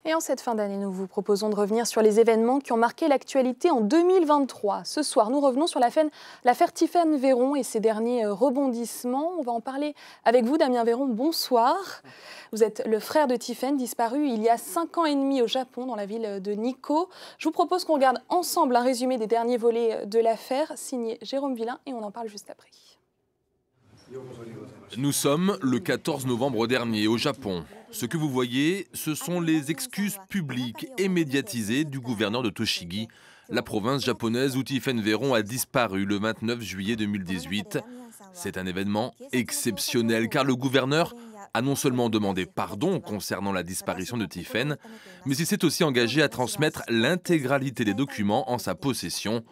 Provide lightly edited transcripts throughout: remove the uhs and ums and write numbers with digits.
Et en cette fin d'année, nous vous proposons de revenir sur les événements qui ont marqué l'actualité en 2023. Ce soir, nous revenons sur l'affaire Tiphaine Véron et ses derniers rebondissements. On va en parler avec vous, Damien Véron. Bonsoir. Vous êtes le frère de Tiphaine, disparu il y a 5 ans et demi au Japon, dans la ville de Nikko. Je vous propose qu'on regarde ensemble un résumé des derniers volets de l'affaire, signé Jérôme Villain, et on en parle juste après. Nous sommes le 14 novembre dernier au Japon. Ce que vous voyez, ce sont les excuses publiques et médiatisées du gouverneur de Tochigi, la province japonaise où Tiphaine Véron a disparu le 29 juillet 2018. C'est un événement exceptionnel car le gouverneur a non seulement demandé pardon concernant la disparition de Tiphaine, mais il s'est aussi engagé à transmettre l'intégralité des documents en sa possession.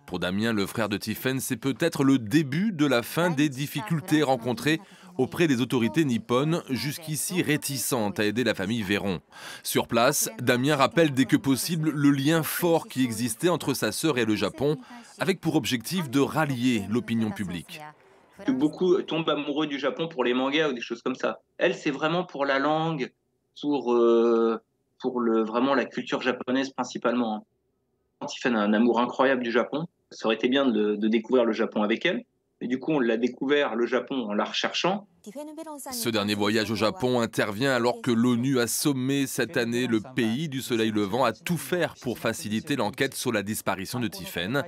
Pour Damien, le frère de Tiphaine, c'est peut-être le début de la fin des difficultés rencontrées auprès des autorités nippones, jusqu'ici réticentes à aider la famille Véron. Sur place, Damien rappelle dès que possible le lien fort qui existait entre sa sœur et le Japon, avec pour objectif de rallier l'opinion publique. Beaucoup tombent amoureux du Japon pour les mangas ou des choses comme ça. Elle, c'est vraiment pour la langue, pour vraiment la culture japonaise principalement. Tiphaine a un amour incroyable du Japon. Ça aurait été bien de découvrir le Japon avec elle. Et du coup, on l'a découvert, le Japon, en la recherchant. Ce dernier voyage au Japon intervient alors que l'ONU a sommé cette année le pays du soleil levant à tout faire pour faciliter l'enquête sur la disparition de Tiphaine.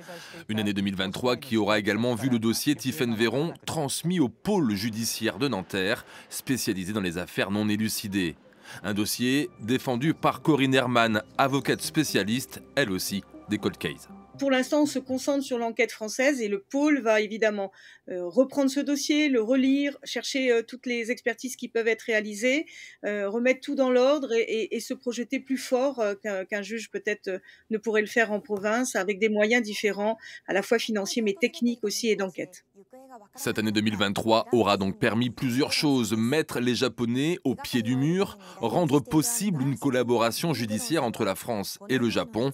Une année 2023 qui aura également vu le dossier Tiphaine Véron transmis au pôle judiciaire de Nanterre, spécialisé dans les affaires non élucidées. Un dossier défendu par Corinne Herman, avocate spécialiste, elle aussi, des cold cases. Pour l'instant, on se concentre sur l'enquête française et le pôle va évidemment reprendre ce dossier, le relire, chercher toutes les expertises qui peuvent être réalisées, remettre tout dans l'ordre et se projeter plus fort qu'un juge peut-être ne pourrait le faire en province, avec des moyens différents, à la fois financiers mais techniques aussi et d'enquête. Cette année 2023 aura donc permis plusieurs choses: mettre les Japonais au pied du mur, rendre possible une collaboration judiciaire entre la France et le Japon.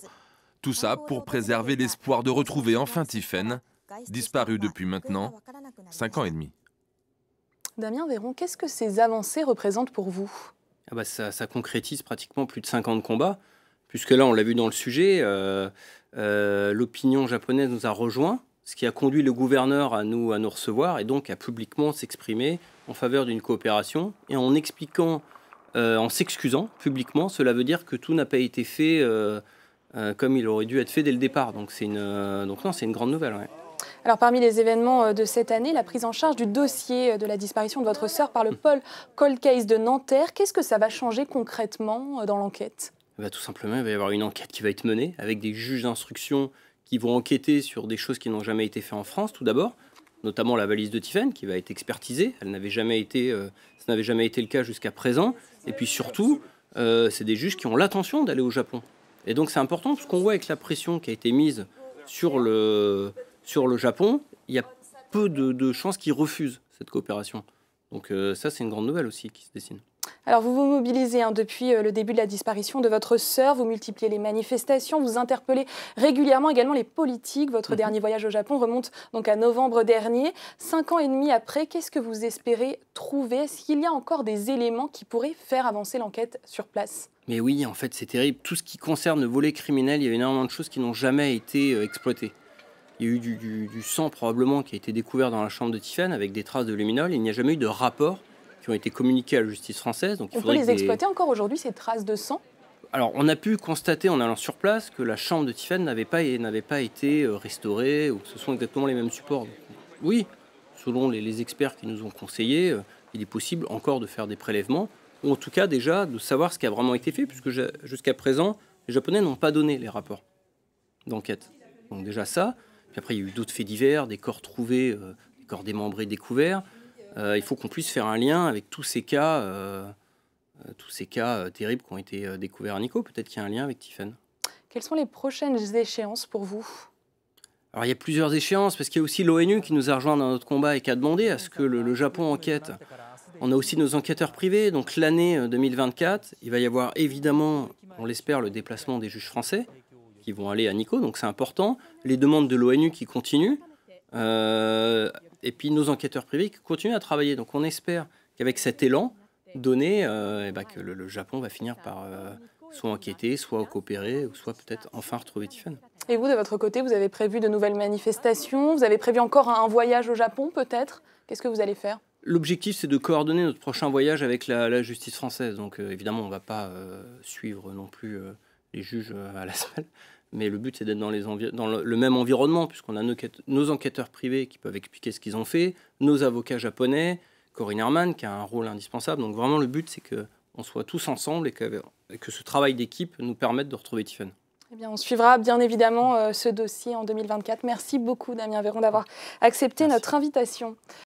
Tout ça pour préserver l'espoir de retrouver enfin Tiphaine, disparue depuis maintenant 5 ans et demi. Damien Véron, qu'est-ce que ces avancées représentent pour vous ? Ça concrétise pratiquement plus de 5 ans de combat, puisque là, on l'a vu dans le sujet, l'opinion japonaise nous a rejoints, ce qui a conduit le gouverneur à nous recevoir et donc à publiquement s'exprimer en faveur d'une coopération. Et en expliquant, en s'excusant publiquement, cela veut dire que tout n'a pas été fait comme il aurait dû être fait dès le départ. Donc c'est une grande nouvelle. Ouais. Alors parmi les événements de cette année, la prise en charge du dossier de la disparition de votre sœur par le pôle Cold Case de Nanterre, qu'est-ce que ça va changer concrètement dans l'enquête ? Tout simplement, il va y avoir une enquête qui va être menée avec des juges d'instruction qui vont enquêter sur des choses qui n'ont jamais été faites en France, tout d'abord, notamment la valise de Tiphaine qui va être expertisée. Ça n'avait jamais été le cas jusqu'à présent. Et puis surtout, c'est des juges qui ont l'intention d'aller au Japon. Et donc c'est important parce qu'on voit avec la pression qui a été mise sur le Japon, il y a peu de chances qu'ils refusent cette coopération. Donc ça, c'est une grande nouvelle aussi qui se dessine. Alors vous vous mobilisez depuis le début de la disparition de votre sœur, vous multipliez les manifestations, vous interpellez régulièrement également les politiques. Votre dernier voyage au Japon remonte donc à novembre dernier. 5 ans et demi après, qu'est-ce que vous espérez trouver ? Est-ce qu'il y a encore des éléments qui pourraient faire avancer l'enquête sur place ? Mais oui, en fait, c'est terrible. Tout ce qui concerne le volet criminel, il y a énormément de choses qui n'ont jamais été exploitées. Il y a eu du sang probablement qui a été découvert dans la chambre de Tiphaine avec des traces de luminol. Il n'y a jamais eu de rapport qui ont été communiqués à la justice française. Donc, on peut les exploiter encore aujourd'hui, ces traces de sang ? Alors, on a pu constater en allant sur place que la chambre de Tiphaine n'avait pas été restaurée ou que ce sont exactement les mêmes supports. Donc, oui, selon les experts qui nous ont conseillé, il est possible encore de faire des prélèvements ou en tout cas déjà de savoir ce qui a vraiment été fait, puisque jusqu'à présent, les Japonais n'ont pas donné les rapports d'enquête. Donc déjà ça. Puis après, il y a eu d'autres faits divers, des corps trouvés, des corps démembrés découverts. Il faut qu'on puisse faire un lien avec tous ces cas terribles qui ont été découverts à Nikko. Peut-être qu'il y a un lien avec Tiphaine. Quelles sont les prochaines échéances pour vous ? Alors il y a plusieurs échéances, parce qu'il y a aussi l'ONU qui nous a rejoints dans notre combat et qui a demandé à ce que le Japon enquête. On a aussi nos enquêteurs privés. Donc l'année 2024, il va y avoir évidemment, on l'espère, le déplacement des juges français qui vont aller à Nikko. Donc c'est important. Les demandes de l'ONU qui continuent. Et puis nos enquêteurs privés qui continuent à travailler. Donc on espère qu'avec cet élan donné, que le Japon va finir par soit enquêter, soit coopérer, ou soit peut-être enfin retrouver Tiphaine. Et vous, de votre côté, vous avez prévu de nouvelles manifestations? Vous avez prévu encore un voyage au Japon, peut-être? Qu'est-ce que vous allez faire? L'objectif, c'est de coordonner notre prochain voyage avec la justice française. Donc évidemment, on ne va pas suivre non plus les juges à la salle. Mais le but, c'est d'être dans le même environnement, puisqu'on a nos enquêteurs privés qui peuvent expliquer ce qu'ils ont fait, nos avocats japonais, Corinne Herman, qui a un rôle indispensable. Donc vraiment, le but, c'est qu'on soit tous ensemble et que ce travail d'équipe nous permette de retrouver Tiphaine. Eh bien, on suivra bien évidemment ce dossier en 2024. Merci beaucoup, Damien Véron, d'avoir accepté notre invitation.